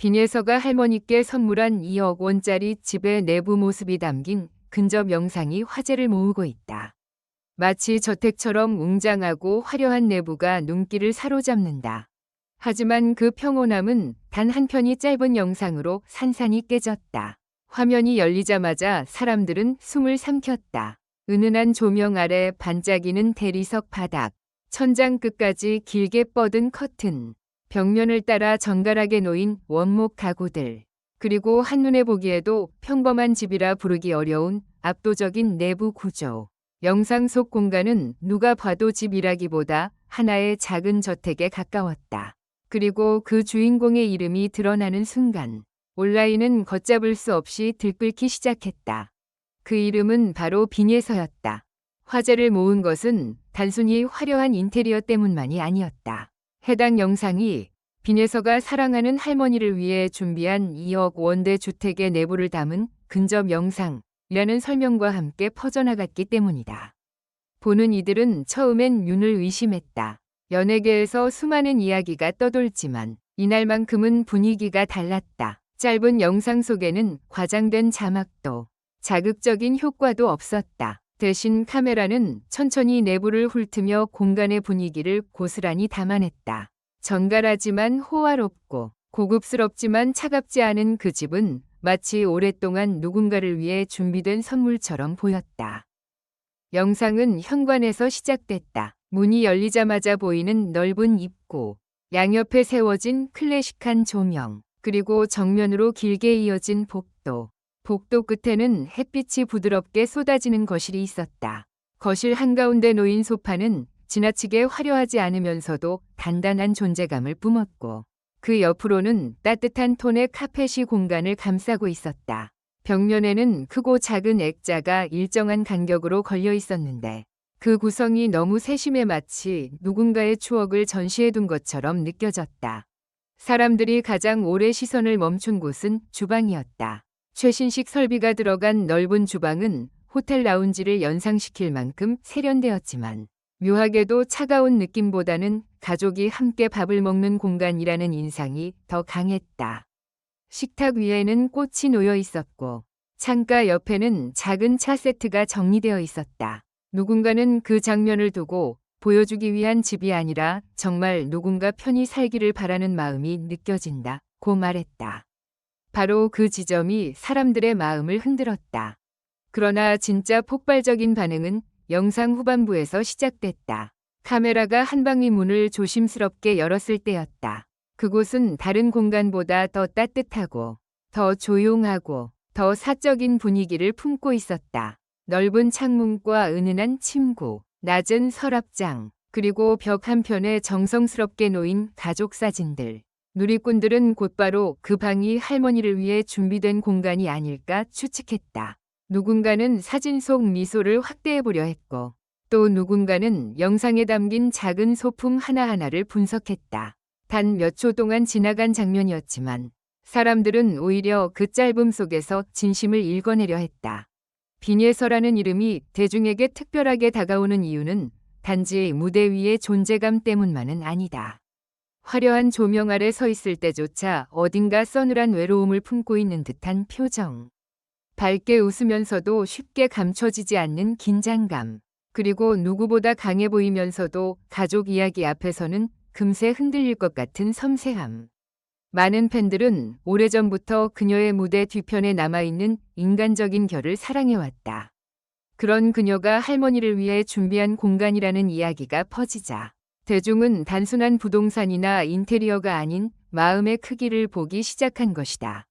빈예서가 할머니께 선물한 2억 원짜리 집의 내부 모습이 담긴 근접 영상이 화제를 모으고 있다. 마치 저택처럼 웅장하고 화려한 내부가 눈길을 사로잡는다. 하지만 그 평온함은 단 한 편이 짧은 영상으로 산산이 깨졌다. 화면이 열리자마자 사람들은 숨을 삼켰다. 은은한 조명 아래 반짝이는 대리석 바닥, 천장 끝까지 길게 뻗은 커튼, 벽면을 따라 정갈하게 놓인 원목 가구들, 그리고 한눈에 보기에도 평범한 집이라 부르기 어려운 압도적인 내부 구조. 영상 속 공간은 누가 봐도 집이라기보다 하나의 작은 저택에 가까웠다. 그리고 그 주인공의 이름이 드러나는 순간 온라인은 걷잡을 수 없이 들끓기 시작했다. 그 이름은 바로 빈예서였다. 화제를 모은 것은 단순히 화려한 인테리어 때문만이 아니었다. 해당 영상이 빈예서가 사랑하는 할머니를 위해 준비한 2억 원대 주택의 내부를 담은 근접 영상이라는 설명과 함께 퍼져나갔기 때문이다. 보는 이들은 처음엔 윤을 의심했다. 연예계에서 수많은 이야기가 떠돌지만 이날만큼은 분위기가 달랐다. 짧은 영상 속에는 과장된 자막도, 자극적인 효과도 없었다. 대신 카메라는 천천히 내부를 훑으며 공간의 분위기를 고스란히 담아냈다. 정갈하지만 호화롭고 고급스럽지만 차갑지 않은 그 집은 마치 오랫동안 누군가를 위해 준비된 선물처럼 보였다. 영상은 현관에서 시작됐다. 문이 열리자마자 보이는 넓은 입구, 양옆에 세워진 클래식한 조명, 그리고 정면으로 길게 이어진 복도. 복도 끝에는 햇빛이 부드럽게 쏟아지는 거실이 있었다. 거실 한가운데 놓인 소파는 지나치게 화려하지 않으면서도 단단한 존재감을 뿜었고, 그 옆으로는 따뜻한 톤의 카펫이 공간을 감싸고 있었다. 벽면에는 크고 작은 액자가 일정한 간격으로 걸려 있었는데, 그 구성이 너무 세심해 마치 누군가의 추억을 전시해둔 것처럼 느껴졌다. 사람들이 가장 오래 시선을 멈춘 곳은 주방이었다. 최신식 설비가 들어간 넓은 주방은 호텔 라운지를 연상시킬 만큼 세련되었지만 묘하게도 차가운 느낌보다는 가족이 함께 밥을 먹는 공간이라는 인상이 더 강했다. 식탁 위에는 꽃이 놓여 있었고 창가 옆에는 작은 차 세트가 정리되어 있었다. 누군가는 그 장면을 두고 보여주기 위한 집이 아니라 정말 누군가 편히 살기를 바라는 마음이 느껴진다고 말했다. 바로 그 지점이 사람들의 마음을 흔들었다. 그러나 진짜 폭발적인 반응은 영상 후반부에서 시작됐다. 카메라가 한방위 문을 조심스럽게 열었을 때였다. 그곳은 다른 공간보다 더 따뜻하고 더 조용하고 더 사적인 분위기를 품고 있었다. 넓은 창문과 은은한 침구, 낮은 서랍장, 그리고 벽 한편에 정성스럽게 놓인 가족 사진들. 누리꾼들은 곧바로 그 방이 할머니를 위해 준비된 공간이 아닐까 추측했다. 누군가는 사진 속 미소를 확대해보려 했고, 또 누군가는 영상에 담긴 작은 소품 하나하나를 분석했다. 단 몇 초 동안 지나간 장면이었지만 사람들은 오히려 그 짧음 속에서 진심을 읽어내려 했다. 빈예서라는 이름이 대중에게 특별하게 다가오는 이유는 단지 무대 위의 존재감 때문만은 아니다. 화려한 조명 아래 서 있을 때조차 어딘가 서늘한 외로움을 품고 있는 듯한 표정. 밝게 웃으면서도 쉽게 감춰지지 않는 긴장감. 그리고 누구보다 강해 보이면서도 가족 이야기 앞에서는 금세 흔들릴 것 같은 섬세함. 많은 팬들은 오래전부터 그녀의 무대 뒤편에 남아있는 인간적인 결을 사랑해왔다. 그런 그녀가 할머니를 위해 준비한 공간이라는 이야기가 퍼지자 대중은 단순한 부동산이나 인테리어가 아닌 마음의 크기를 보기 시작한 것이다.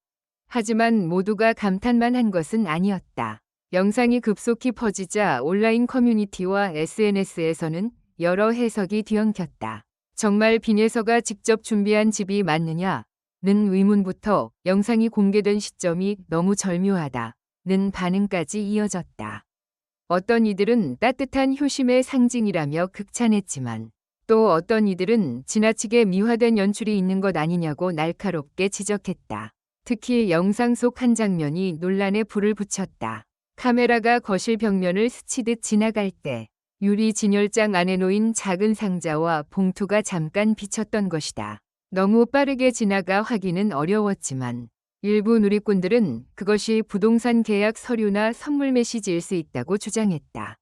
하지만 모두가 감탄만 한 것은 아니었다. 영상이 급속히 퍼지자 온라인 커뮤니티와 SNS에서는 여러 해석이 뒤엉켰다. 정말 빈예서가 직접 준비한 집이 맞느냐는 의문부터 영상이 공개된 시점이 너무 절묘하다는 반응까지 이어졌다. 어떤 이들은 따뜻한 효심의 상징이라며 극찬했지만 또 어떤 이들은 지나치게 미화된 연출이 있는 것 아니냐고 날카롭게 지적했다. 특히 영상 속 한 장면이 논란에 불을 붙였다. 카메라가 거실 벽면을 스치듯 지나갈 때 유리 진열장 안에 놓인 작은 상자와 봉투가 잠깐 비쳤던 것이다. 너무 빠르게 지나가 확인은 어려웠지만 일부 누리꾼들은 그것이 부동산 계약 서류나 선물 메시지일 수 있다고 주장했다.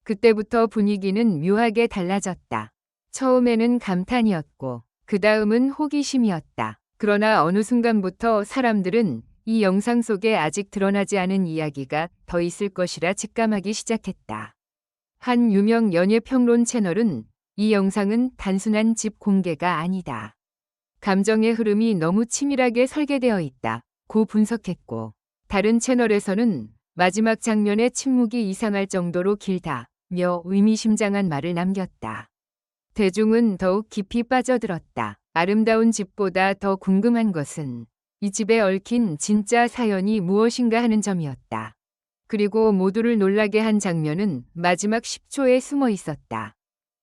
그때부터 분위기는 묘하게 달라졌다. 처음에는 감탄이었고 그 다음은 호기심이었다. 그러나 어느 순간부터 사람들은 이 영상 속에 아직 드러나지 않은 이야기가 더 있을 것이라 직감하기 시작했다. 한 유명 연예평론 채널은 이 영상은 단순한 집 공개가 아니다. 감정의 흐름이 너무 치밀하게 설계되어 있다고 분석했고, 다른 채널에서는 마지막 장면의 침묵이 이상할 정도로 길다며 의미심장한 말을 남겼다. 대중은 더욱 깊이 빠져들었다. 아름다운 집보다 더 궁금한 것은 이 집에 얽힌 진짜 사연이 무엇인가 하는 점이었다. 그리고 모두를 놀라게 한 장면은 마지막 10초에 숨어 있었다.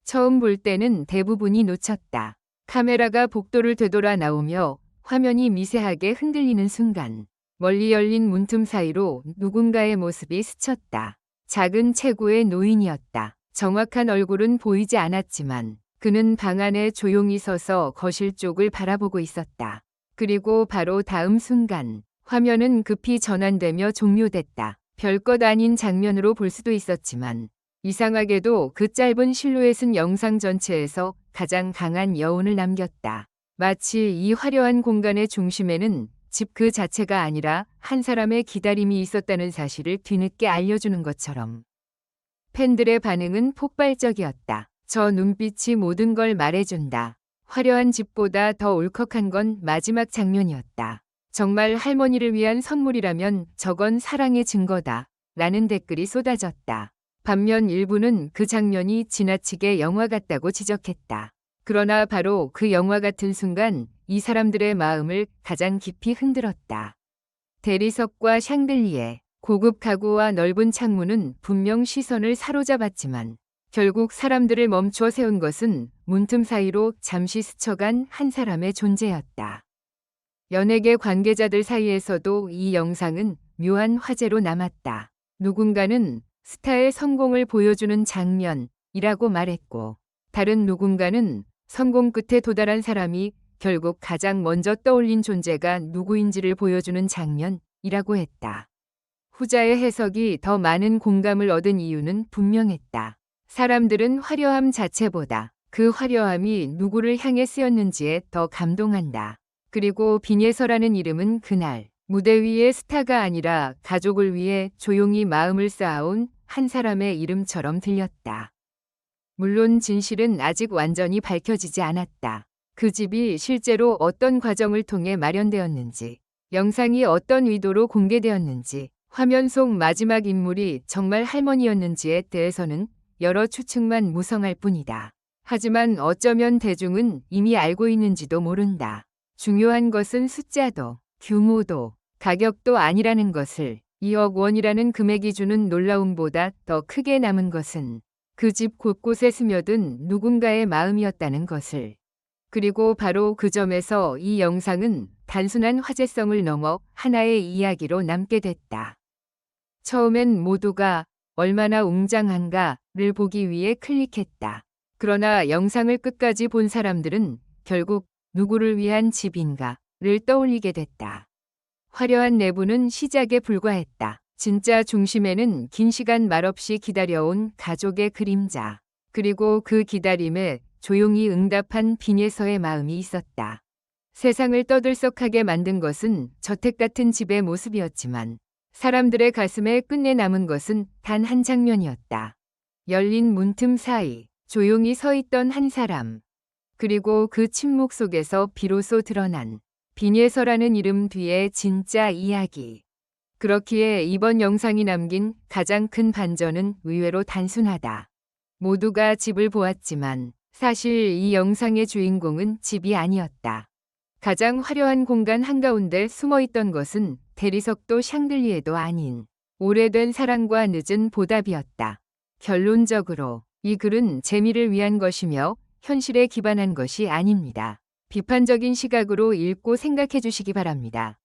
처음 볼 때는 대부분이 놓쳤다. 카메라가 복도를 되돌아 나오며 화면이 미세하게 흔들리는 순간 멀리 열린 문틈 사이로 누군가의 모습이 스쳤다. 작은 체구의 노인이었다. 정확한 얼굴은 보이지 않았지만 그는 방 안에 조용히 서서 거실 쪽을 바라보고 있었다. 그리고 바로 다음 순간 화면은 급히 전환되며 종료됐다. 별것 아닌 장면으로 볼 수도 있었지만 이상하게도 그 짧은 실루엣은 영상 전체에서 가장 강한 여운을 남겼다. 마치 이 화려한 공간의 중심에는 집 그 자체가 아니라 한 사람의 기다림이 있었다는 사실을 뒤늦게 알려주는 것처럼. 팬들의 반응은 폭발적이었다. 저 눈빛이 모든 걸 말해준다. 화려한 집보다 더 울컥한 건 마지막 장면이었다. 정말 할머니를 위한 선물이라면 저건 사랑의 증거다. 라는 댓글이 쏟아졌다. 반면 일부는 그 장면이 지나치게 영화 같다고 지적했다. 그러나 바로 그 영화 같은 순간 이 사람들의 마음을 가장 깊이 흔들었다. 대리석과 샹들리에, 고급 가구와 넓은 창문은 분명 시선을 사로잡았지만 결국 사람들을 멈춰 세운 것은 문틈 사이로 잠시 스쳐간 한 사람의 존재였다. 연예계 관계자들 사이에서도 이 영상은 묘한 화제로 남았다. 누군가는 스타의 성공을 보여주는 장면이라고 말했고, 다른 누군가는 성공 끝에 도달한 사람이 결국 가장 먼저 떠올린 존재가 누구인지를 보여주는 장면이라고 했다. 후자의 해석이 더 많은 공감을 얻은 이유는 분명했다. 사람들은 화려함 자체보다 그 화려함이 누구를 향해 쓰였는지에 더 감동한다. 그리고 빈예서라는 이름은 그날 무대 위의 스타가 아니라 가족을 위해 조용히 마음을 쌓아온 한 사람의 이름처럼 들렸다. 물론 진실은 아직 완전히 밝혀지지 않았다. 그 집이 실제로 어떤 과정을 통해 마련되었는지, 영상이 어떤 의도로 공개되었는지, 화면 속 마지막 인물이 정말 할머니였는지에 대해서는 여러 추측만 무성할 뿐이다. 하지만 어쩌면 대중은 이미 알고 있는지도 모른다. 중요한 것은 숫자도, 규모도, 가격도 아니라는 것을, 2억 원이라는 금액이 주는 놀라움보다 더 크게 남은 것은 그 집 곳곳에 스며든 누군가의 마음이었다는 것을. 그리고 바로 그 점에서 이 영상은 단순한 화제성을 넘어 하나의 이야기로 남게 됐다. 처음엔 모두가 얼마나 웅장한가를 보기 위해 클릭했다. 그러나 영상을 끝까지 본 사람들은 결국 누구를 위한 집인가를 떠올리게 됐다. 화려한 내부는 시작에 불과했다. 진짜 중심에는 긴 시간 말없이 기다려온 가족의 그림자, 그리고 그 기다림에 조용히 응답한 빈예서의 마음이 있었다. 세상을 떠들썩하게 만든 것은 저택 같은 집의 모습이었지만 사람들의 가슴에 끝내 남은 것은 단 한 장면이었다. 열린 문틈 사이 조용히 서 있던 한 사람. 그리고 그 침묵 속에서 비로소 드러난 빈예서라는 이름 뒤의 진짜 이야기. 그렇기에 이번 영상이 남긴 가장 큰 반전은 의외로 단순하다. 모두가 집을 보았지만 사실 이 영상의 주인공은 집이 아니었다. 가장 화려한 공간 한가운데 숨어있던 것은 대리석도 샹들리에도 아닌 오래된 사랑과 늦은 보답이었다. 결론적으로 이 글은 재미를 위한 것이며 현실에 기반한 것이 아닙니다. 비판적인 시각으로 읽고 생각해 주시기 바랍니다.